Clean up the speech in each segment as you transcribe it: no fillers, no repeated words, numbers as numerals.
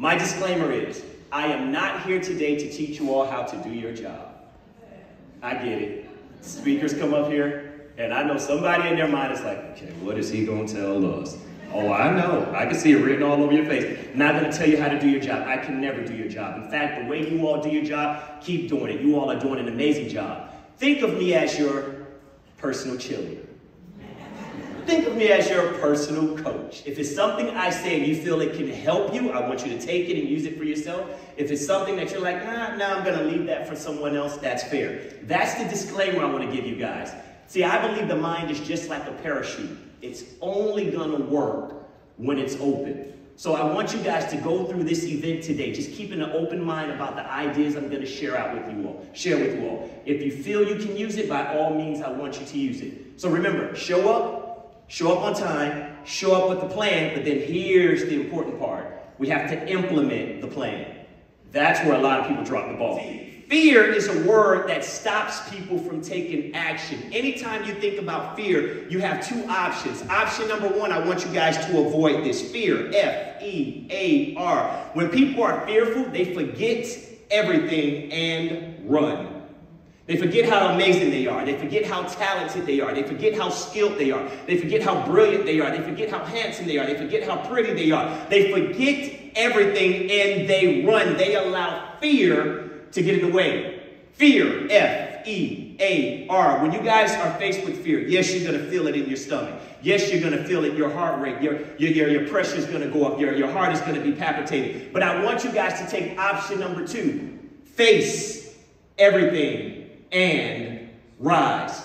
My disclaimer is, I am not here today to teach you all how to do your job. I get it. Speakers come up here, and I know somebody in their mind is like, okay, what is he going to tell us? Oh, I know. I can see it written all over your face. I'm not going to tell you how to do your job. I can never do your job. In fact, the way you all do your job, keep doing it. You all are doing an amazing job. Think of me as your personal cheerleader. Think of me as your personal coach. If it's something I say and you feel it can help you, I want you to take it and use it for yourself. If it's something that you're like, nah, I'm going to leave that for someone else, that's fair. That's the disclaimer I want to give you guys. See, I believe the mind is just like a parachute. It's only going to work when it's open. So I want you guys to go through this event today, just keeping an open mind about the ideas I'm going to share with you all. If you feel you can use it, by all means, I want you to use it. So remember, show up on time, show up with the plan, but then here's the important part. We have to implement the plan. That's where a lot of people drop the ball. Fear is a word that stops people from taking action. Anytime you think about fear, you have two options. Option number one, I want you guys to avoid this. Fear, F-E-A-R. When people are fearful, they forget everything and run. They forget how amazing they are. They forget how talented they are. They forget how skilled they are. They forget how brilliant they are. They forget how handsome they are. They forget how pretty they are. They forget everything and they run. They allow fear to get in the way. Fear, F-E-A-R. When you guys are faced with fear, yes, you're going to feel it in your stomach. Yes, you're going to feel it, your heart rate, your pressure is going to go up, your heart is going to be palpitating. But I want you guys to take option number two. Face everything and rise.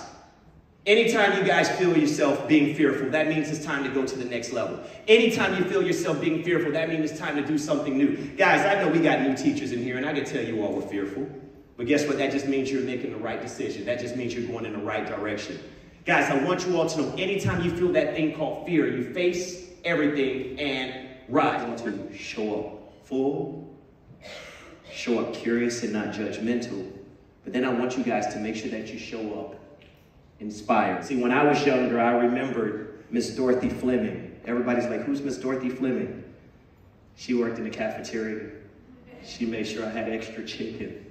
Anytime you guys feel yourself being fearful, that means it's time to go to the next level. Anytime you feel yourself being fearful, that means it's time to do something new. Guys, I know we got new teachers in here, and I can tell you all we're fearful. But guess what? That just means you're making the right decision. That just means you're going in the right direction. Guys, I want you all to know, anytime you feel that thing called fear, you face everything and rise. I want to show up full, show up curious and not judgmental. But then I want you guys to make sure that you show up inspired. See, when I was younger, I remembered Miss Dorothy Fleming. Everybody's like, who's Miss Dorothy Fleming? She worked in the cafeteria. She made sure I had extra chicken.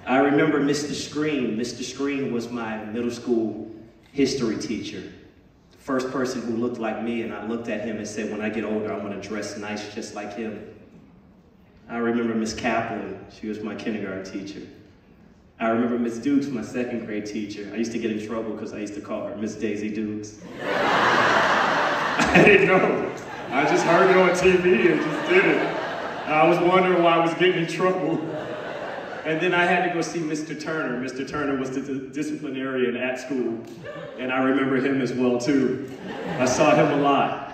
I remember Mr. Screen. Mr. Screen was my middle school history teacher. The first person who looked like me, and I looked at him and said, when I get older, I want to dress nice just like him. I remember Miss Kaplan. She was my kindergarten teacher. I remember Miss Dukes, my second grade teacher. I used to get in trouble because I used to call her Miss Daisy Dukes. I didn't know. I just heard it on TV and just did it. I was wondering why I was getting in trouble. And then I had to go see Mr. Turner. Mr. Turner was the disciplinarian at school. And I remember him as well, too. I saw him a lot.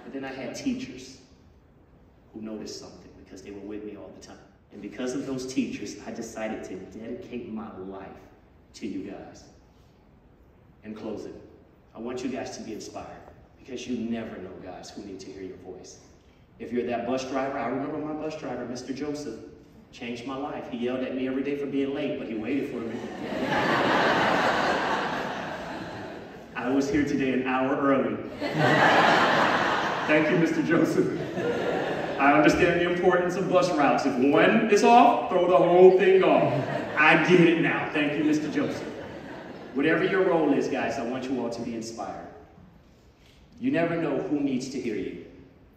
But then I had teachers who noticed something because they were with me all the time. And because of those teachers, I decided to dedicate my life to you guys. In closing, I want you guys to be inspired because you never know, guys, who need to hear your voice. If you're that bus driver, I remember my bus driver, Mr. Joseph, changed my life. He yelled at me every day for being late, but he waited for me. I was here today an hour early. Thank you, Mr. Joseph. I understand the importance of bus routes. If one is off, throw the whole thing off. I get it now. Thank you, Mr. Joseph. Whatever your role is, guys, I want you all to be inspired. You never know who needs to hear you.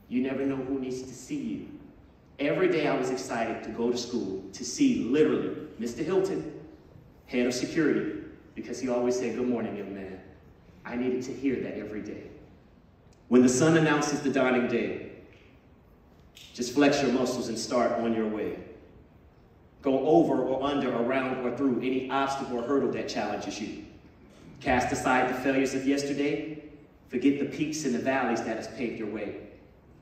You never know who needs to see you. Every day I was excited to go to school to see, literally, Mr. Hilton, head of security, because he always said, good morning, young man. I needed to hear that every day. When the sun announces the dawning day, just flex your muscles and start on your way. Go over or under, around or through any obstacle or hurdle that challenges you. Cast aside the failures of yesterday. Forget the peaks and the valleys that has paved your way.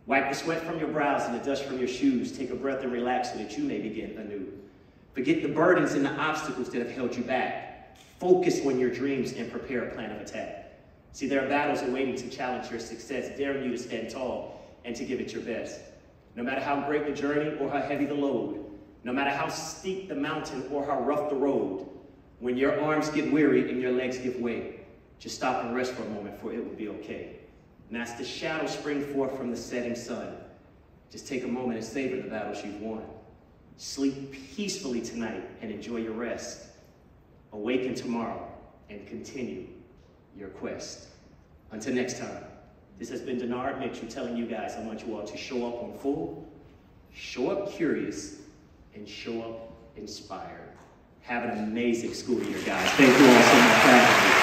Wipe the sweat from your brows and the dust from your shoes. Take a breath and relax so that you may begin anew. Forget the burdens and the obstacles that have held you back. Focus on your dreams and prepare a plan of attack. See, there are battles awaiting to challenge your success, daring you to stand tall and to give it your best. No matter how great the journey or how heavy the load, no matter how steep the mountain or how rough the road, when your arms get weary and your legs give way, just stop and rest for a moment, for it will be okay. And as the shadows spring forth from the setting sun, just take a moment and savor the battles you've won. Sleep peacefully tonight and enjoy your rest. Awaken tomorrow and continue your quest. Until next time, this has been Dennard Mitchell telling you guys I want you all to show up on full, show up curious, and show up inspired. Have an amazing school year, guys. Thank you all so much for having me.